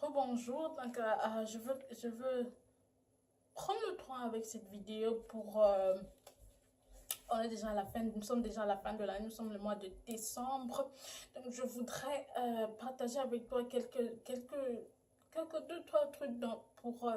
Rebonjour, donc je veux prendre le temps avec cette vidéo pour... on est déjà à la fin, nous sommes déjà à la fin de l'année, nous sommes le mois de décembre. Donc je voudrais partager avec toi quelques deux, trois trucs pour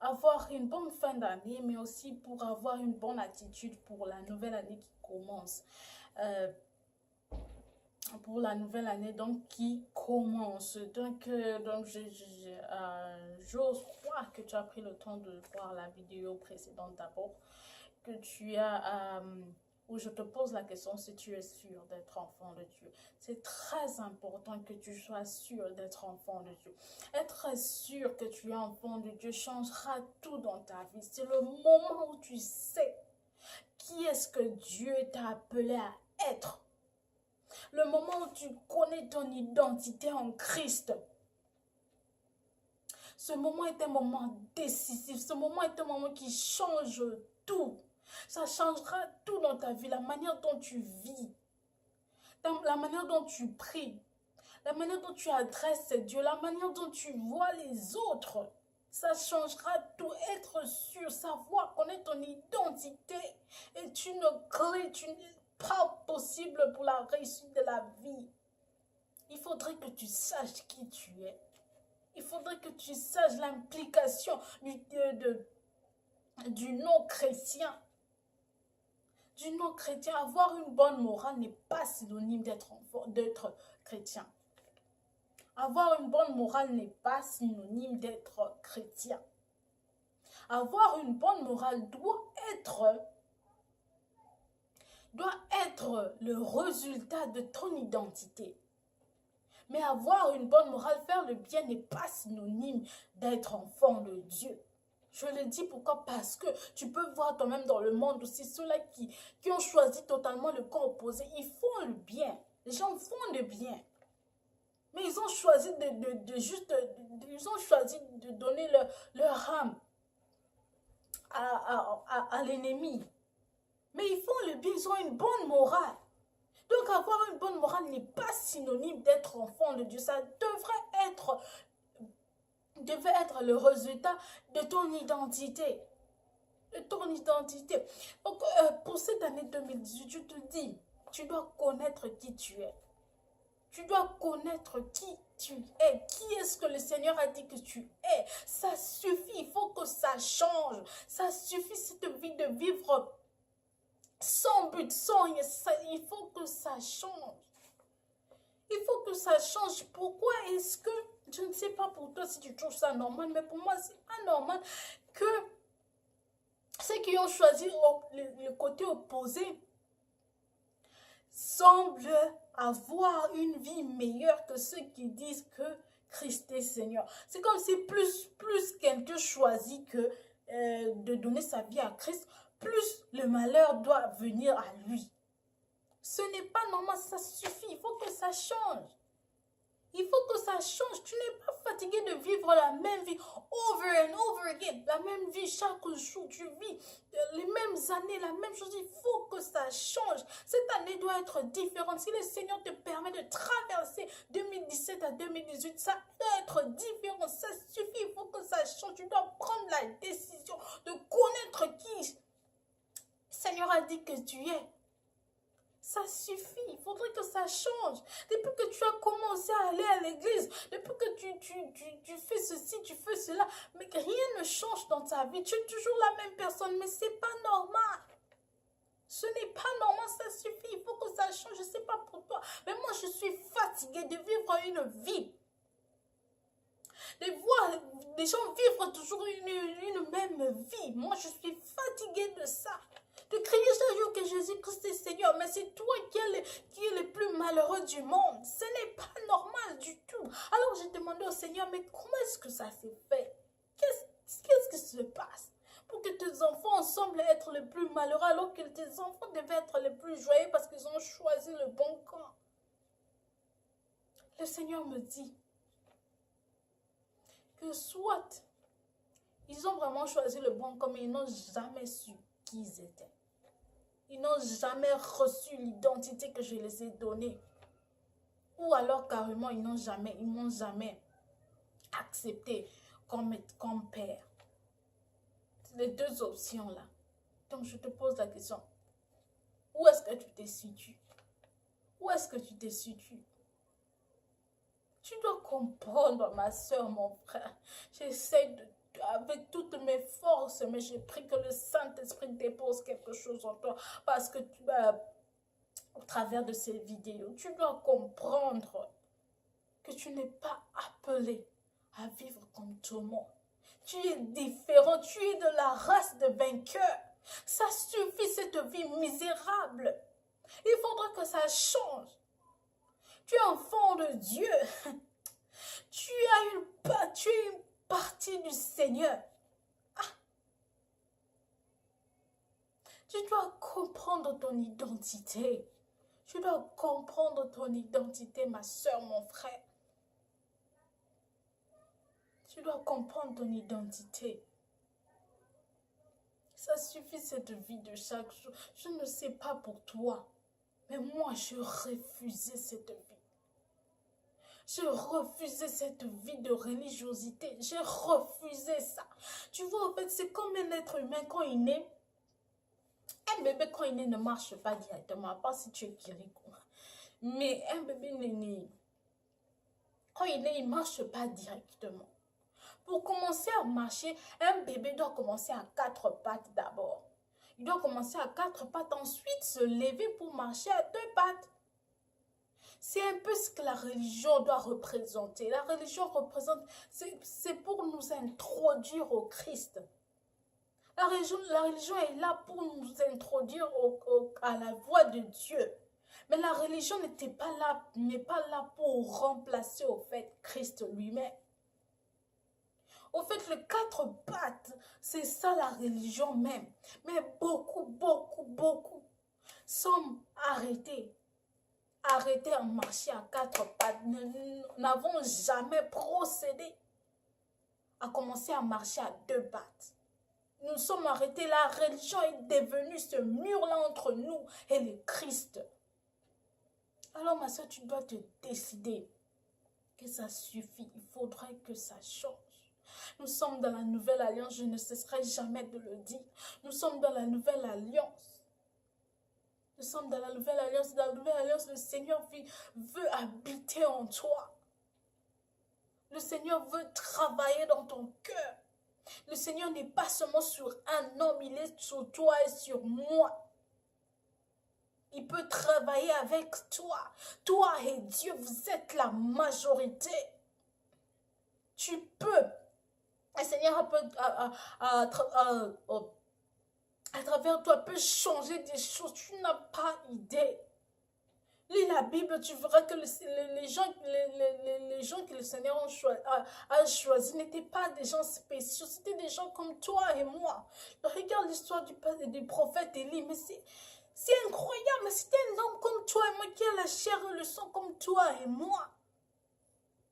avoir une bonne fin d'année, mais aussi pour avoir une bonne attitude pour la nouvelle année qui commence. Euh, pour la nouvelle année donc qui commence. J'ose croire que tu as pris le temps de voir la vidéo précédente d'abord, que tu as où je te pose la question si tu es sûr d'être enfant de Dieu. C'est très important que tu sois sûr d'être enfant de Dieu. Être sûr que tu es enfant de Dieu changera tout dans ta vie. C'est le moment où tu sais qui est-ce que Dieu t'a appelé à être. Le moment où tu connais ton identité en Christ. Ce moment est un moment décisif. Ce moment est un moment qui change tout. Ça changera tout dans ta vie. La manière dont tu vis. La manière dont tu pries. La manière dont tu adresses Dieu. La manière dont tu vois les autres. Ça changera tout. Être sûr, savoir, connaître ton identité est une clé, pas possible pour la réussite de la vie. Il faudrait que tu saches qui tu es. Il faudrait que tu saches l'implication du non-chrétien. Du non-chrétien. Avoir une bonne morale n'est pas synonyme d'être chrétien. Avoir une bonne morale n'est pas synonyme d'être chrétien. Avoir une bonne morale doit être le résultat de ton identité. Mais avoir une bonne morale, faire le bien n'est pas synonyme d'être enfant de Dieu. Je le dis pourquoi? Parce que tu peux voir toi-même dans le monde aussi ceux-là qui ont choisi totalement le camp opposé. Ils font le bien. Les gens font le bien. Mais ils ont choisi ils ont choisi de donner leur âme à l'ennemi. Mais ils font le bien, ils ont une bonne morale. Donc avoir une bonne morale n'est pas synonyme d'être enfant de Dieu. Ça devait être le résultat de ton identité. De ton identité. Donc pour cette année 2018, je te dis, tu dois connaître qui tu es. Tu dois connaître qui tu es. Qui est-ce que le Seigneur a dit que tu es? Ça suffit, il faut que ça change. Ça suffit cette vie de vivre sans but, il faut que ça change. Il faut que ça change. Pourquoi est-ce que, je ne sais pas pour toi si tu trouves ça normal, mais pour moi c'est anormal que ceux qui ont choisi le côté opposé semblent avoir une vie meilleure que ceux qui disent que Christ est Seigneur. C'est comme si plus quelqu'un choisit que de donner sa vie à Christ, plus le malheur doit venir à lui. Ce n'est pas normal, ça suffit, il faut que ça change. Il faut que ça change. Tu n'es pas fatigué de vivre la même vie over and over again. La même vie chaque jour. Tu vis les mêmes années, la même chose. Il faut que ça change. Cette année doit être différente. Si le Seigneur te permet de traverser 2017 à 2018, ça doit être différent. Ça suffit. Il faut que ça change. Tu dois prendre la décision de connaître qui le Seigneur a dit que tu es. Ça suffit, il faudrait que ça change. Depuis que tu as commencé à aller à l'église, depuis que tu fais ceci, tu fais cela, mais que rien ne change dans ta vie. Tu es toujours la même personne, mais c'est pas normal. Ce n'est pas normal, ça suffit, il faut que ça change. Je ne sais pas pour toi, mais moi je suis fatiguée de vivre une vie. De voir les gens vivre toujours une même vie. Moi je suis fatiguée de ça. De crier chaque jour que Jésus-Christ est Seigneur, mais c'est toi qui es le plus malheureux du monde. Ce n'est pas normal du tout. Alors j'ai demandé au Seigneur, mais comment est-ce que ça s'est fait? Qu'est-ce qui se passe pour que tes enfants semblent être les plus malheureux alors que tes enfants devaient être les plus joyeux parce qu'ils ont choisi le bon camp? Le Seigneur me dit que soit ils ont vraiment choisi le bon camp, mais ils n'ont jamais su qui ils étaient. Ils n'ont jamais reçu l'identité que je les ai donnée. Ou alors carrément, ils m'ont jamais accepter comme père. C'est les deux options-là. Donc, je te pose la question. Où est-ce que tu te situes? Où est-ce que tu te situes? Tu dois comprendre, ma soeur, mon frère. J'essaie avec toutes mes forces, mais j'ai pris que le Saint-Esprit dépose quelque chose en toi. Parce que au travers de ces vidéos, tu dois comprendre que tu n'es pas appelé à vivre comme tout le monde. Tu es différent, tu es de la race de vainqueurs. Ça suffit, cette vie misérable. Il faudra que ça change. Tu es enfant de Dieu. Tu es une partie du Seigneur. Ah. Tu dois comprendre ton identité. Tu dois comprendre ton identité, ma soeur, mon frère. Tu dois comprendre ton identité. Ça suffit, cette vie de chaque jour. Je ne sais pas pour toi, mais moi, je refusais cette vie. Je refusais cette vie de religiosité. Je refusais ça. Tu vois, en fait, c'est comme un être humain quand il naît. Un bébé, quand il naît, ne marche pas directement, à part si tu es Kiriko. Mais un bébé né, quand il naît, il ne marche pas directement. Pour commencer à marcher, un bébé doit commencer à 4 pattes d'abord. Il doit commencer à 4 pattes, ensuite se lever pour marcher à 2 pattes. C'est un peu ce que la religion doit représenter. La religion représente, c'est pour nous introduire au Christ. La religion est là pour nous introduire à la voie de Dieu. Mais la religion n'est pas là pour remplacer au fait Christ lui-même. Au fait, les 4 pattes, c'est ça la religion même. Mais beaucoup sont arrêtés à marcher à 4 pattes. Nous n'avons jamais procédé à commencer à marcher à 2 pattes. Nous sommes arrêtés. La religion est devenue ce mur-là entre nous et le Christ. Alors, ma soeur, tu dois te décider que ça suffit. Il faudrait que ça change. Nous sommes dans la nouvelle alliance. Je ne cesserai jamais de le dire. Nous sommes dans la nouvelle alliance. Nous sommes dans la nouvelle alliance. Dans la nouvelle alliance, le Seigneur veut habiter en toi. Le Seigneur veut travailler dans ton cœur. Le Seigneur n'est pas seulement sur un homme, il est sur toi et sur moi. Il peut travailler avec toi. Toi et Dieu, vous êtes la majorité. Tu peux. Le Seigneur peut, à travers toi, peut changer des choses. Tu n'as pas idée. Lis la Bible, tu verras que les gens que le Seigneur a choisis n'étaient pas des gens spéciaux. C'était des gens comme toi et moi. Regarde l'histoire du prophète Élie, mais c'est incroyable. C'était un homme comme toi et moi qui a la chair et le sang comme toi et moi.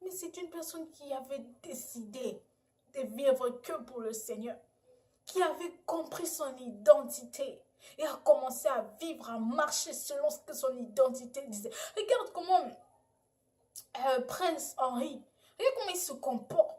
Mais c'est une personne qui avait décidé de vivre que pour le Seigneur, qui avait compris son identité et a commencé à vivre, à marcher selon ce que son identité disait. Regarde comment Prince Henri, regarde comment il se comporte,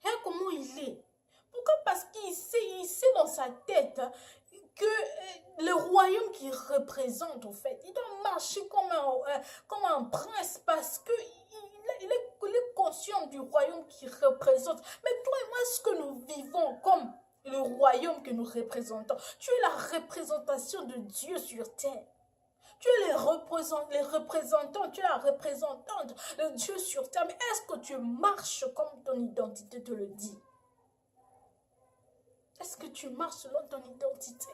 regarde comment il est. Pourquoi? Parce qu'il sait dans sa tête que le royaume qu'il représente, au fait, il doit marcher comme un prince parce que il est conscient du royaume qu'il représente. Mais toi et moi, est-ce que nous vivons comme le royaume que nous représentons? Tu es la représentation de Dieu sur terre. Tu es les représentants, tu es la représentante de Dieu sur terre. Mais est-ce que tu marches comme ton identité te le dit? Est-ce que tu marches selon ton identité?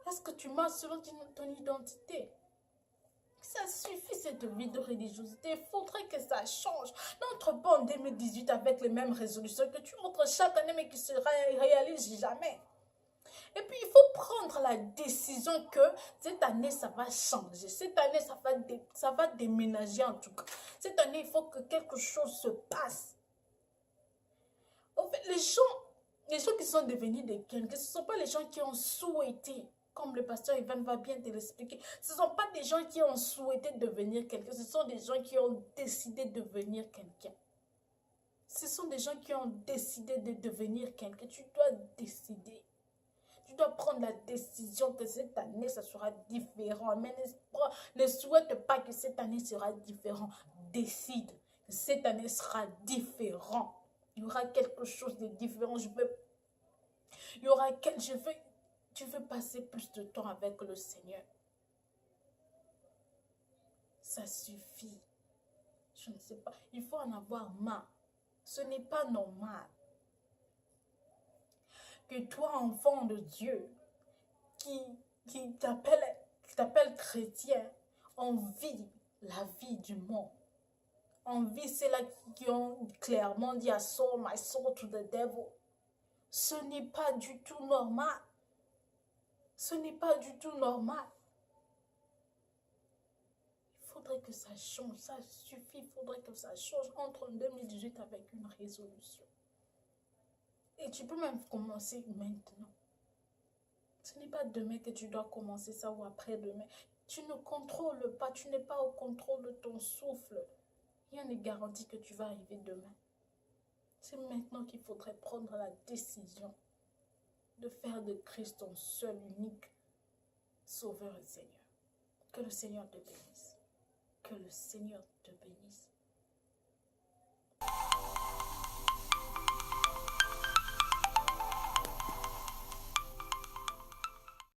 Est-ce que tu marches selon ton identité? Ça suffit, cette vie de religiosité. Il faudrait que ça change. N'entre pas en 2018 avec les mêmes résolutions que tu entres chaque année mais qui ne se réalisent jamais. Et puis, il faut prendre la décision que cette année, ça va changer. Cette année, ça va déménager en tout cas. Cette année, il faut que quelque chose se passe. En fait, les gens qui sont devenus des quelqu'un, ce ne sont pas les gens qui ont souhaité Comme le pasteur Ivan va bien te l'expliquer, ce ne sont pas des gens qui ont souhaité devenir quelqu'un, ce sont des gens qui ont décidé de devenir quelqu'un. Ce sont des gens qui ont décidé de devenir quelqu'un. Tu dois décider. Tu dois prendre la décision que cette année, ça sera différent. Mais ne souhaite pas que cette année sera différent. Décide que cette année sera différent. Il y aura quelque chose de différent. Tu veux passer plus de temps avec le Seigneur. Ça suffit. Je ne sais pas. Il faut en avoir marre. Ce n'est pas normal que toi, enfant de Dieu, qui t'appelle chrétien, on vit la vie du monde. On vit ceux-là qui ont clairement dit « I sold my soul to the devil ». Ce n'est pas du tout normal. Ce n'est pas du tout normal. Il faudrait que ça change, ça suffit. Il faudrait que ça change. Entre en 2018 avec une résolution. Et tu peux même commencer maintenant. Ce n'est pas demain que tu dois commencer ça ou après-demain. Tu ne contrôles pas, tu n'es pas au contrôle de ton souffle. Rien n'est garanti que tu vas arriver demain. C'est maintenant qu'il faudrait prendre la décision de faire de Christ ton seul, unique Sauveur et Seigneur. Que le Seigneur te bénisse. Que le Seigneur te bénisse.